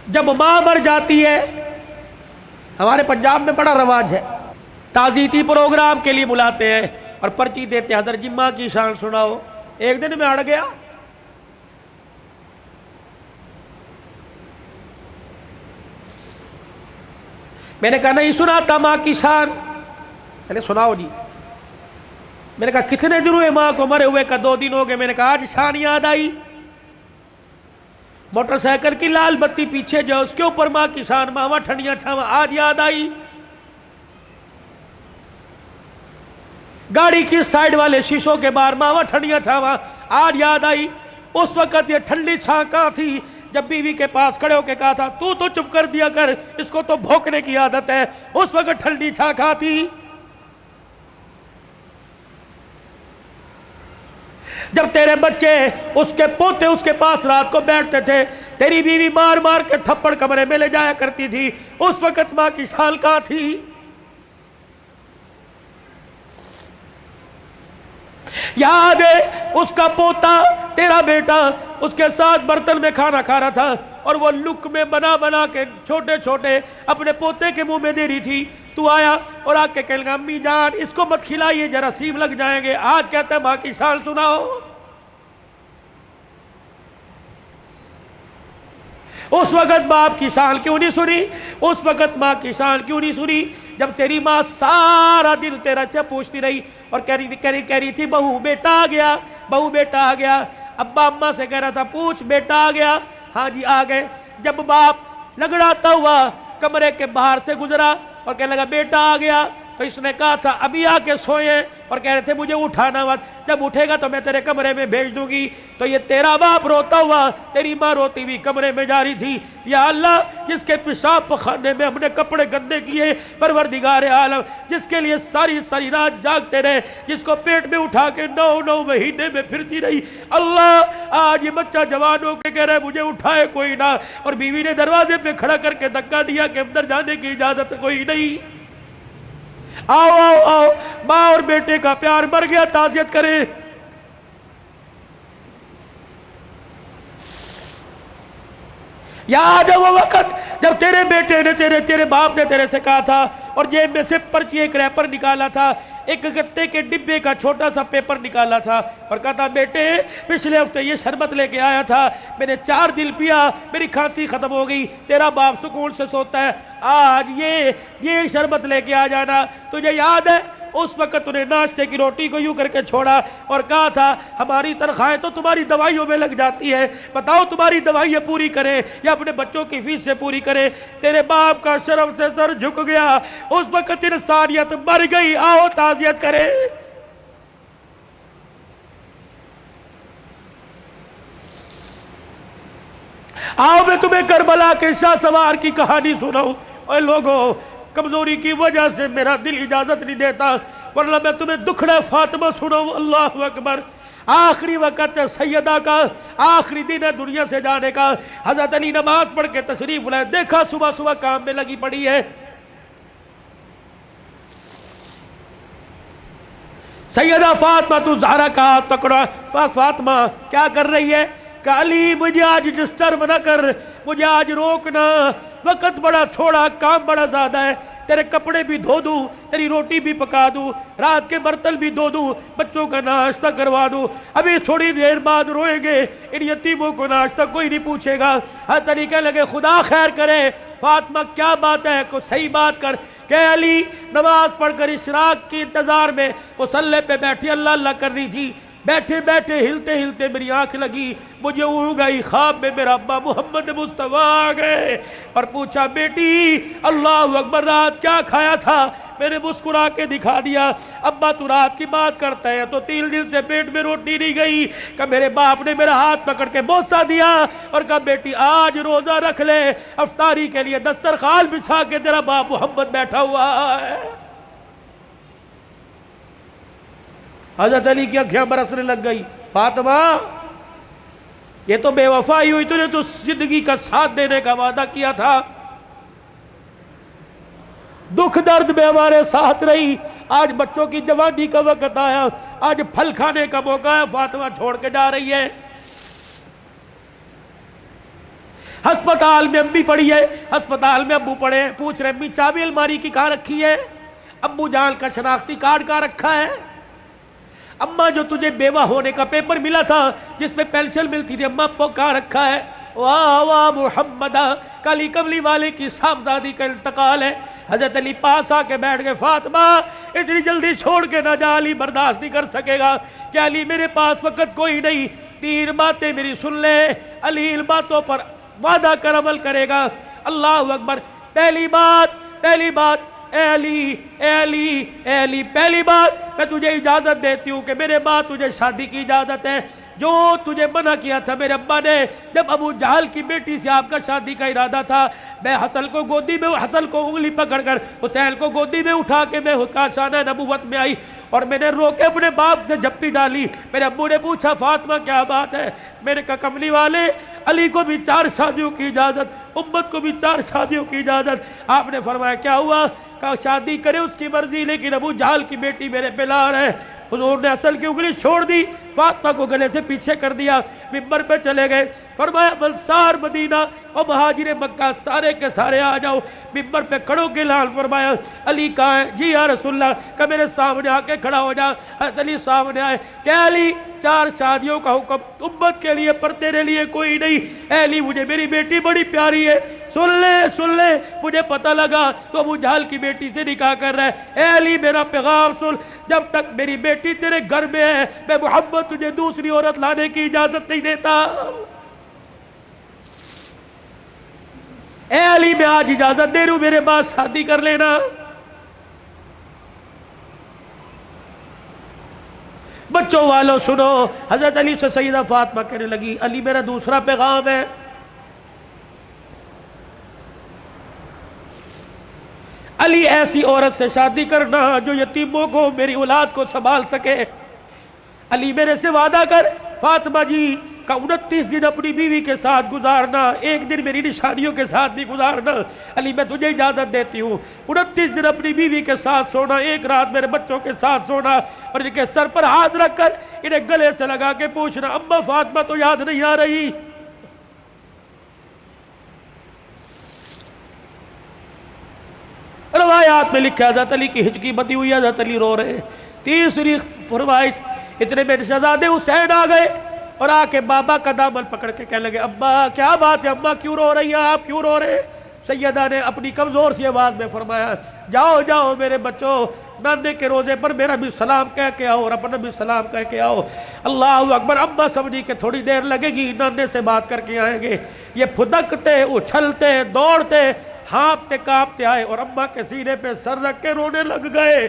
جب ماں مر جاتی ہے، ہمارے پنجاب میں بڑا رواج ہے، تعزیتی پروگرام کے لیے بلاتے ہیں اور پرچی دیتے ہیں، حضرت جی ماں کی شان سناؤ۔ ایک دن میں اڑ گیا، میں نے کہا نہیں سناتا ماں کی شان، میں نے سناؤ جی۔ میں نے کہا کتنے دن ہوئے ماں کو مرے ہوئے؟ کا 2 دن ہو گئے۔ میں نے کہا آج شان یاد آئی، موٹر سائیکل کی لال بتی پیچھے جو اس کے اوپر ماں کی شان، ماما ٹھنڈیاں چھاواں، آج یاد آئی۔ گاڑی کی سائیڈ والے شیشوں کے باہر ماما ٹھنڈیاں چھاواں، آج یاد آئی۔ اس وقت یہ ٹھنڈی چھاں کہاں تھی جب بیوی کے پاس کھڑے ہو کے کہا تھا تو چپ کر دیا کر، اس کو تو بھونکنے کی عادت ہے۔ اس وقت ٹھنڈی چھاں کہاں تھی؟ جب تیرے بچے، اس کے پوتے اس کے پاس رات کو بیٹھتے تھے، تیری بیوی مار مار کے تھپڑ کمرے میں لے جایا کرتی تھی، اس وقت ماں کی شان کہاں تھی؟ یاد ہے اس کا پوتا، تیرا بیٹا، اس کے ساتھ برتن میں کھانا کھا رہا تھا اور وہ لک میں بنا بنا کے چھوٹے چھوٹے اپنے پوتے کے منہ میں دے رہی تھی، تو آیا اور آ کے کہنے لگا امی جان اس کو مت کھلائیے جراثیم لگ جائیں گے۔ آج کہتا ہے ماں کی شان سناؤ۔ اس وقت باپ کی شان کیوں نہیں سنی؟ اس وقت ماں کی شان کیوں نہیں سنی؟ جب تیری ماں سارا دن تیرا سے پوچھتی رہی اور کہہ رہی تھی بہو بیٹا آ گیا، بہو بیٹا آ گیا۔ ابا اماں سے کہہ رہا تھا پوچھ بیٹا آ گیا؟ ہاں جی آ گئے۔ جب باپ لگڑاتا ہوا کمرے کے باہر سے گزرا اور کہنے لگا بیٹا آ گیا، تو اس نے کہا تھا ابھی آ کے سوئے اور کہہ رہے تھے مجھے اٹھانا مت، جب اٹھے گا تو میں تیرے کمرے میں بھیج دوں گی۔ تو یہ تیرا باپ روتا ہوا تیری ماں روتی ہوئی کمرے میں جا رہی تھی، یا اللہ جس کے پیشاب پخانے میں ہم نے کپڑے گندے کیے، پروردگار عالم جس کے لیے ساری ساری رات جاگتے رہے، جس کو پیٹ میں اٹھا کے 9 مہینے میں پھرتی رہی، اللہ آج یہ بچہ جوان ہو کے کہہ رہا ہے مجھے اٹھائے کوئی نہ، اور بیوی نے دروازے پہ کھڑا کر کے دھکا دیا کہ اندر جانے کی اجازت کوئی نہیں۔ آؤ آؤ آؤ، ماں اور بیٹے کا پیار مر گیا، تعزیت کریں۔ یاد ہے وہ وقت جب تیرے بیٹے نے تیرے باپ نے تیرے سے کہا تھا اور جیب میں سے پرچی ایک ریپر نکالا تھا، ایک گتے کے ڈبے کا چھوٹا سا پیپر نکالا تھا اور کہا تھا بیٹے پچھلے ہفتے یہ شربت لے کے آیا تھا، میں نے 4 دن پیا، میری کھانسی ختم ہو گئی، تیرا باپ سکون سے سوتا ہے، آج یہ شربت لے کے آ جانا۔ تجھے یاد ہے اس وقت انہیں ناشتے کی روٹی کو یوں کر کے چھوڑا اور کہا تھا ہماری تنخواہیں تو تمہاری دوائیوں میں لگ جاتی ہے، بتاؤ تمہاری دوائیاں پوری کریں یا اپنے بچوں کی فیس سے پوری کریں۔ تیرے باپ کا شرم سے سر جھک گیا، اس وقت انسانیت مر گئی۔ آؤ تعزیت کریں۔ آؤ میں تمہیں کربلا کے شاہ سوار کی کہانی سناؤں۔ اے لوگوں کمزوری کی وجہ سے میرا دل اجازت نہیں دیتا، ورنہ میں تمہیں دکھڑا فاطمہ سناؤں۔ اللہ اکبر۔ آخری وقت سیدہ کا، آخری دن ہے دنیا سے جانے کا۔ حضرت علی نماز پڑھ کے تشریف لائے، دیکھا صبح صبح کام میں لگی پڑی ہے۔ سیدہ فاطمہ تو زہرا کا ہاتھ پکڑا، فاطمہ کیا کر رہی ہے؟ کہ علی مجھے آج ڈسٹرب نہ کر، مجھے آج روکنا، وقت بڑا تھوڑا، کام بڑا زیادہ ہے، تیرے کپڑے بھی دھو دوں، تیری روٹی بھی پکا دوں، رات کے برتن بھی دھو دوں، بچوں کا ناشتہ کروا دوں، ابھی تھوڑی دیر بعد روئیں گے، ان یتیموں کو ناشتہ کوئی نہیں پوچھے گا۔ ہر طریقے لگے خدا خیر کرے۔ فاطمہ کیا بات ہے؟ کوئی صحیح بات کر۔ کہ علی نماز پڑھ کر اشراق کی انتظار میں مصلی پہ بیٹھی اللہ اللہ کر رہی تھی، بیٹھے بیٹھے ہلتے ہلتے میری آنکھ لگی، مجھے اڑ گئی، خواب میں میرا ابا محمد مصطفیٰ آ گئے اور پوچھا بیٹی اللہ اکبر رات کیا کھایا تھا؟ میں نے مسکرا کے دکھا دیا۔ ابا تو رات کی بات کرتا ہے تو 3 دن سے پیٹ میں روٹی نہیں گئی۔ کہ میرے باپ نے میرا ہاتھ پکڑ کے بوسہ دیا اور کہا بیٹی آج روزہ رکھ لے، افطاری کے لیے دسترخوان بچھا کے تیرا باپ محمد بیٹھا ہوا ہے۔ حضرت علی کی آنکھیں برسنے لگ گئی۔ فاطمہ یہ تو بے وفائی ہوئی، تو نے تو زندگی کا ساتھ دینے کا وعدہ کیا تھا، دکھ درد میں ہمارے ساتھ رہی، آج بچوں کی جوانی کا وقت آیا، آج پھل کھانے کا موقع ہے، فاطمہ چھوڑ کے جا رہی ہے۔ ہسپتال میں امی پڑی ہے، ہسپتال میں ابو پڑے، پوچھ رہے امی چابی الماری کی کہاں رکھی ہے؟ ابو جان کا شناختی کارڈ کہاں رکھا ہے؟ اماں جو تجھے بیوہ ہونے کا پیپر ملا تھا جس میں پینشن ملتی تھی، اماں وہ کہاں رکھا ہے؟ واہ واہ محمدہ، کالی کملی والے کی صاحبزادی کا انتقال ہے۔ حضرت علی پاس آ کے بیٹھ گئے، فاطمہ اتنی جلدی چھوڑ کے نہ جا، علی برداشت نہیں کر سکے گا کہ علی میرے پاس وقت کوئی نہیں، 3 باتیں میری سن لے، علی ان باتوں پر وعدہ کر عمل کرے گا۔ اللہ اکبر۔ پہلی بات اے علی پہلی بات، میں تجھے اجازت دیتی ہوں کہ میرے بعد تجھے شادی کی اجازت ہے۔ جو تجھے منع کیا تھا میرے ابا نے جب ابو جہل کی بیٹی سے آپ کا شادی کا ارادہ تھا، میں حسن کو انگلی پکڑ کر حسین کو گودی میں اٹھا کے میں کاشانہ نبوت میں آئی اور میں نے رو کے اپنے باپ سے جھپی ڈالی۔ میرے ابو نے پوچھا فاطمہ کیا بات ہے؟ میں نے کہا کملی والے، علی کو بھی 4 شادیوں کی اجازت، امت کو بھی 4 شادیوں کی اجازت۔ آپ نے فرمایا کیا ہوا؟ کہا شادی کرے اس کی مرضی، لیکن ابو جہل کی بیٹی میرے پہ لار ہے۔ حضور نے اصل کی انگلی چھوڑ دی، فاطمہ کو گلے سے پیچھے کر دیا، منبر پہ چلے گئے۔ فرمایا انصار مدینہ اور مہاجر مکہ سارے کے سارے آ جاؤ۔ منبر پہ کھڑوں کے اعلان فرمایا علی کہاں ہے؟ جی یا رسول اللہ، کہ میرے سامنے آ کے کھڑا ہو جا۔ حضرت علی سامنے آئے کہ علی 4 شادیوں کا حکم امت کے لیے پر تیرے لیے کوئی نہیں۔ اے علی مجھے میری بیٹی بڑی پیاری ہے، سن لے مجھے پتہ لگا تو ابو جہل کی بیٹی سے نکاح کر رہا ہے۔ اے علی میرا پیغام سن، جب تک میری بیٹی تیرے گھر میں ہے میں محمد تجھے دوسری عورت لانے کی اجازت نہیں دیتا۔ اے علی میں آج اجازت دے رہا ہوں، میرے بعد شادی کر لینا۔ بچوں والوں سنو، حضرت علی سے سیدہ فاطمہ کہنے لگی علی میرا دوسرا پیغام ہے، علی ایسی عورت سے شادی کرنا جو یتیموں کو میری اولاد کو سنبھال سکے۔ علی میرے سے وعدہ کر فاطمہ جی کا 29 دن اپنی بیوی کے ساتھ گزارنا، 1 دن میری نشانیوں کے ساتھ بھی گزارنا۔ علی میں تجھے اجازت دیتی ہوں، 29 دن اپنی بیوی کے ساتھ سونا، 1 رات میرے بچوں کے ساتھ سونا، اور ان کے سر پر ہاتھ رکھ کر انہیں گلے سے لگا کے پوچھنا اماں فاطمہ تو یاد نہیں آ رہی؟ روایات میں لکھا حضرت علی کی ہچکی بندی ہوئی، حضرت علی رو رہے۔ تیسری فرمائش، اتنے میں شہزادے حسین آ گئے اور آ کے بابا کا دامن پکڑ کے کہنے لگے ابا کیا بات ہے، اماں کیوں رو رہی ہیں، آپ کیوں رو رہے؟ سیدہ نے اپنی کمزور سی آواز میں فرمایا جاؤ میرے بچوں، نانے کے روزے پر میرا بھی سلام کہہ کے آؤ اور اپنا بھی سلام کہہ کے آؤ۔ اللہ اکبر۔ اماں سمجھی کہ تھوڑی دیر لگے گی، نانے سے بات کر کے آئیں گے۔ یہ پھدکتے اچھلتے دوڑتے ہانپتے کانپتے آئے اور اماں کے سینے پہ سر رکھ کے رونے لگ گئے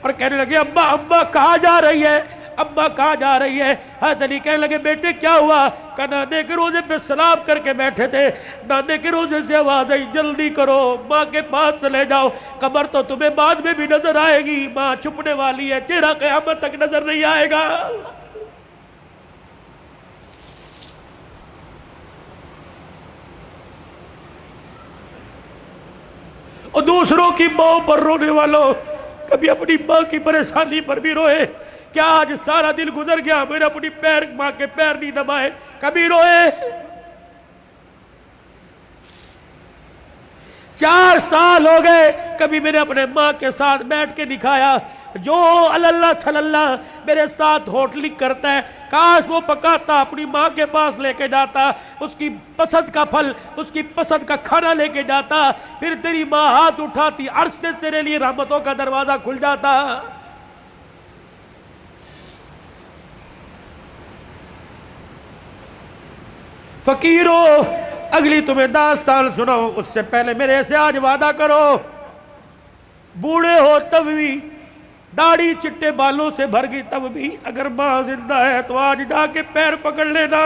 اور کہنے لگے اماں کہاں جا رہی ہے، اماں کہاں جا رہی ہے؟ حضرت علی کہنے لگے بیٹے کیا ہوا؟ کہ نانے کے روزے پہ سلام کر کے بیٹھے تھے، نانے کے روزے سے آواز آئی جلدی کرو ماں کے پاس چلے جاؤ، قبر تو تمہیں بعد میں بھی نظر آئے گی، ماں چھپنے والی ہے، چہرہ قیامت تک نظر نہیں آئے گا۔ اور دوسروں کی ماں پر رونے والوں کبھی اپنی ماں کی پریشانی پر بھی روئے۔ کیا آج سارا دن گزر گیا میں نے اپنی ماں کے پیر نہیں دبائے؟ کبھی روئے؟ 4 سال ہو گئے کبھی میں نے اپنے ماں کے ساتھ بیٹھ کے دکھایا؟ جو اللہ تھلاللہ میرے ساتھ ہوٹلنگ کرتا ہے کاش وہ پکاتا اپنی ماں کے پاس لے کے جاتا، اس کی پسند کا پھل اس کی پسند کا کھانا لے کے جاتا، پھر تیری ماں ہاتھ اٹھاتی، عرش سے تیرے لیے رحمتوں کا دروازہ کھل جاتا۔ فقیرو اگلی تمہیں داستان سناؤ اس سے پہلے میرے سے آج وعدہ کرو، بوڑھے ہو تب بھی، داڑھی چٹے بالوں سے بھر گئی تب بھی، اگر ماں زندہ ہے تو آج جا کے پیر پکڑ لینا۔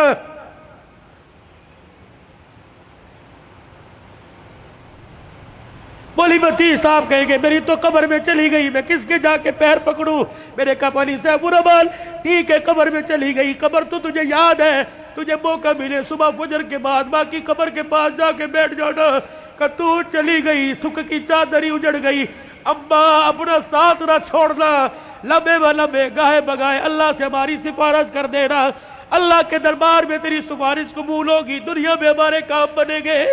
مولی متی صاحب کہیں گے میری تو قبر میں چلی گئی، میں کس کے جا کے پیر پکڑوں؟ میرے کہا علی صاحب الرحمن ٹھیک ہے قبر میں چلی گئی، قبر تو تجھے یاد ہے، تجھے موقع ملے صبح فجر کے بعد ماں کی قبر کے پاس جا کے بیٹھ جانا کہ تو چلی گئی، سکھ کی چادری اجڑ گئی، اماں اپنا ساتھ نہ چھوڑنا، لمبے و لمبے گاہے بگائے اللہ سے ہماری سفارش کر دینا، اللہ کے دربار میں تیری سفارش قبول ہوگی، دنیا میں ہمارے کام بنے گے۔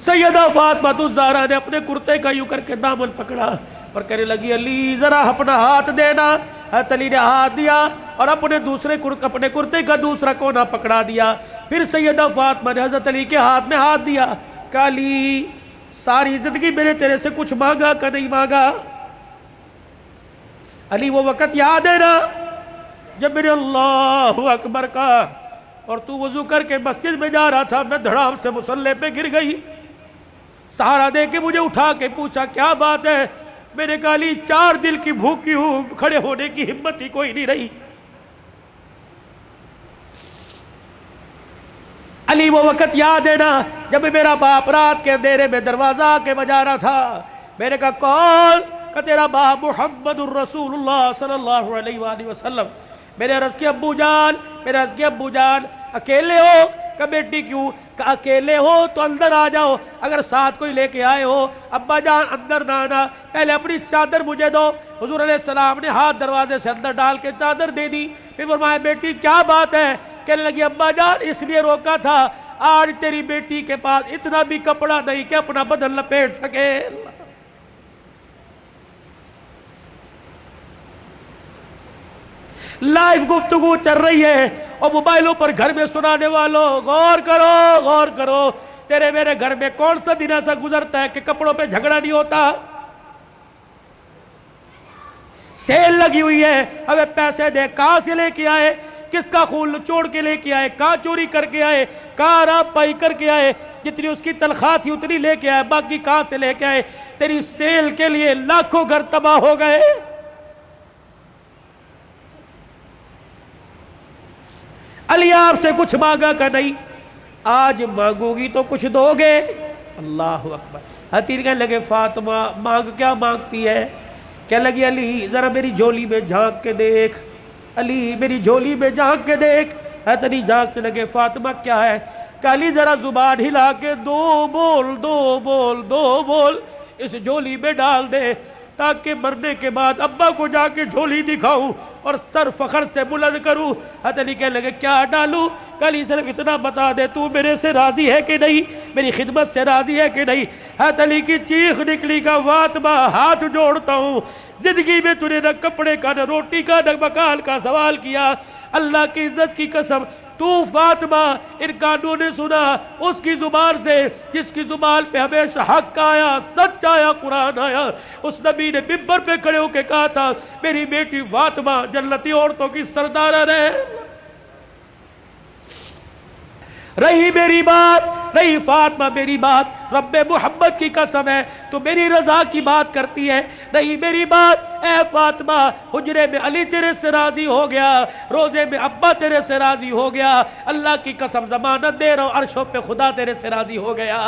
سیدہ فاطمہ الزہرا نے اپنے کرتے کا یوں کر کے دامن پکڑا اور کہنے لگی علی ذرا اپنا ہاتھ دینا۔ حضرت علی نے ہاتھ دیا اور اپنے کرتے کا دوسرا کونا پکڑا دیا۔ پھر سیدہ فاطمہ نے حضرت علی کے ہاتھ میں ہاتھ دیا، کہا علی ساری زندگی میں نے تیرے سے کچھ مانگا کہ نہیں مانگا؟ علی وہ وقت یاد ہے نا جب میں نے اللہ اکبر کہا اور تو وضو کر کے مسجد میں جا رہا تھا، میں دھڑام سے مصلی پہ گر گئی، سہارا دے کے مجھے اٹھا کے پوچھا کیا بات ہے؟ میں نے کہا علی 4 دل کی بھوکی ہوں، کھڑے ہونے کی ہمت ہی کوئی نہیں رہی۔ علی وہ وقت یاد ہے نا جب میرا باپ رات کے اندھیرے میں دروازہ کے بجا رہا تھا، میں نے کہا کون؟ کہ تیرا باپ محمد الرسول اللہ صلی اللہ علیہ وآلہ وسلم۔ میں نے عرض کیا ابو جان اکیلے ہو؟ کہ بیٹی کیوں؟ کہ اکیلے ہو تو اندر آ جاؤ، اگر ساتھ کوئی لے کے آئے ہو ابا جان اندر نہ آنا، پہلے اپنی چادر مجھے دو۔ حضور علیہ السلام نے ہاتھ دروازے سے اندر ڈال کے چادر دے دی۔ پھر فرمایا بیٹی کیا بات ہے؟ کہنے لگی ابا جان اس لیے روکا تھا، آج تیری بیٹی کے پاس اتنا بھی کپڑا نہیں کہ اپنا بدن لپیٹ سکے۔ لائیو گفتگو چل رہی ہے اور موبائلوں پر گھر میں سنانے والوں غور کرو، تیرے میرے گھر میں کون سا دن ایسا گزرتا ہے کہ کپڑوں پہ جھگڑا نہیں ہوتا؟ سیل لگی ہوئی ہے، ہمیں پیسے دے، کہاں سے لے کے آئے؟ کس کا خون چوڑ کے لے کے آئے؟ کہاں چوری کر کے آئے؟ کہاں راب پائی کر کے آئے؟ جتنی اس کی تنخواہ تھی اتنی لے کے آئے، باقی کہاں سے لے کے آئے؟ تیری سیل کے لیے لاکھوں گھر تباہ ہو گئے۔ علی آپ سے کچھ مانگا کہ نہیں؟ آج مانگو گی تو کچھ دو گے؟ اللہ اکبر۔ حتیر کہنے لگے فاطمہ کیا مانگتی ہے؟ کہنے لگی علی ذرا میری جھولی میں جھانک کے دیکھ، علی میری جھولی میں جھانک کے دیکھ۔ حضرت علی جھانکنے لگے فاطمہ کیا ہے؟ کہ علی ذرا زبان ہلا کے دو بول اس جھولی میں ڈال دے، تاکہ مرنے کے بعد ابا کو جا کے جھولی دکھاؤں اور سر فخر سے بلند کروں۔ حضرت علی کہنے لگے کیا ڈالوں؟ کہ علی صرف اتنا بتا دے تو میرے سے راضی ہے کہ نہیں، میری خدمت سے راضی ہے کہ نہیں؟ حضرت علی کی چیخ نکلی کہ فاطمہ ہاتھ جوڑتا ہوں، زندگی میں تو نے نہ کپڑے کا نہ روٹی کا نہ مکان کا سوال کیا، اللہ کی عزت کی قسم تو فاطمہ ان کانوں نے سنا اس کی زبان سے جس کی زبان پہ ہمیشہ حق آیا، سچ آیا، قرآن آیا۔ اس نبی نے ممبر پہ کھڑے ہو کے کہا تھا میری بیٹی فاطمہ جنتی عورتوں کی سردار ہے۔ رہی میری بات، رہی فاطمہ میری بات، رب محمد کی قسم ہے تو میری رضا کی بات کرتی ہے، رہی میری بات اے فاطمہ حجرے میں علی تیرے سے راضی ہو گیا، روزے میں ابا تیرے سے راضی ہو گیا، اللہ کی قسم ضمانت دے رہا ہوں عرشوں پہ خدا تیرے سے راضی ہو گیا۔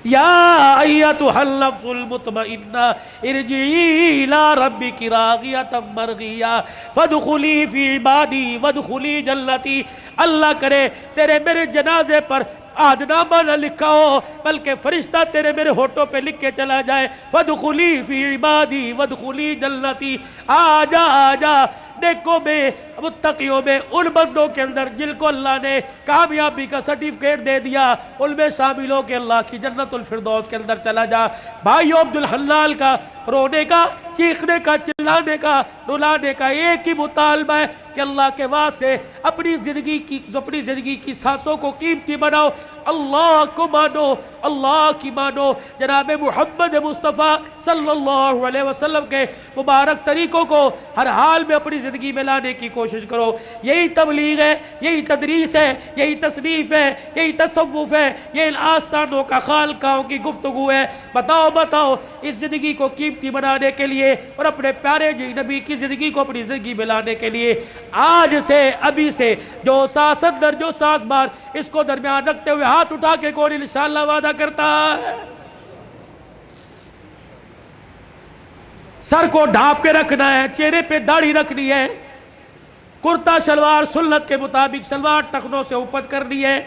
یا ایتھا النفس المطمئنہ ارجعی الی ربک راضیۃ مرضیہ فادخلی فی عبادی وادخلی جنتی۔ اللہ کرے تیرے میرے جنازے پر عہدنامہ نہ لکھا ہو بلکہ فرشتہ تیرے میرے ہونٹوں پہ لکھ کے چلا جائے، فادخلی فی عبادی وادخلی جنتی۔ آجا نیکوں میں متقیوں میں ان بندوں کے اندر جن کو اللہ نے کامیابی کا سرٹیفکیٹ دے دیا ان میں شامل ہو کے اللہ کی جنت الفردوس کے اندر چلا جا۔ بھائیو عبد الحلال کا رونے کا، چیخنے کا، چلانے کا، رلانے کا ایک ہی مطالبہ ہے کہ اللہ کے واسطے اپنی زندگی کی سانسوں کو قیمتی بناؤ، اللہ کو مانو، اللہ کی مانو، جناب محمد مصطفیٰ صلی اللہ علیہ وسلم کے مبارک طریقوں کو ہر حال میں اپنی زندگی میں لانے کی کوشش کرو۔ یہی تبلیغ ہے، یہی تدریس ہے، یہی تصنیف ہے، یہی تصوف ہے، یہ آستانوں کا خالقاہوں کی گفتگو ہے۔ بتاؤ اس زندگی کو قیمتی بنانے کے لیے اور اپنے پیارے نبی کی زندگی کو اپنی زندگی میں لانے کے لیے آج سے ابھی سے جو ساس اندر جو ساس بار اس کو درمیان رکھتے ہوئے ہاتھ اٹھا کے کون انشاءاللہ وعدہ کرتا ہے؟ سر کو ڈھانپ کے رکھنا ہے، چہرے پہ داڑھی رکھنی ہے، کرتا شلوار سنت کے مطابق شلوار ٹخنوں سے اوپر کرنی ہے۔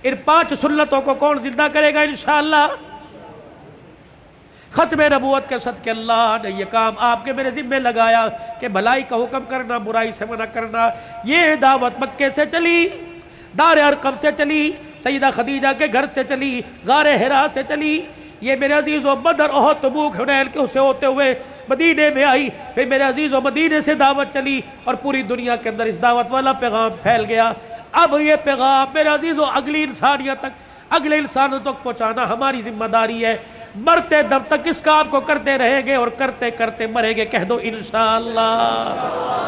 ان 5 سنتوں کو کون زندہ کرے گا انشاءاللہ؟ ختم نبوت کے صدقے اللہ نے یہ کام آپ کے میرے ذمہ لگایا کہ بھلائی کا حکم کرنا، برائی سے منع کرنا۔ یہ دعوت مکے سے چلی، دار ارقم سے چلی، سیدہ خدیجہ کے گھر سے چلی، غار حرا سے چلی، یہ میرے عزیزو بدر احد تبوک حنین کے سے ہوتے ہوئے مدینے میں آئی، پھر میرے عزیزو مدینے سے دعوت چلی اور پوری دنیا کے اندر اس دعوت والا پیغام پھیل گیا۔ اب یہ پیغام میرے عزیزو اگلی انسانیت تک، اگلے انسانوں تک پہنچانا ہماری ذمہ داری ہے۔ مرتے دم تک اس کام کو کرتے رہیں گے اور کرتے کرتے مریں گے۔ کہہ دو انشاءاللہ۔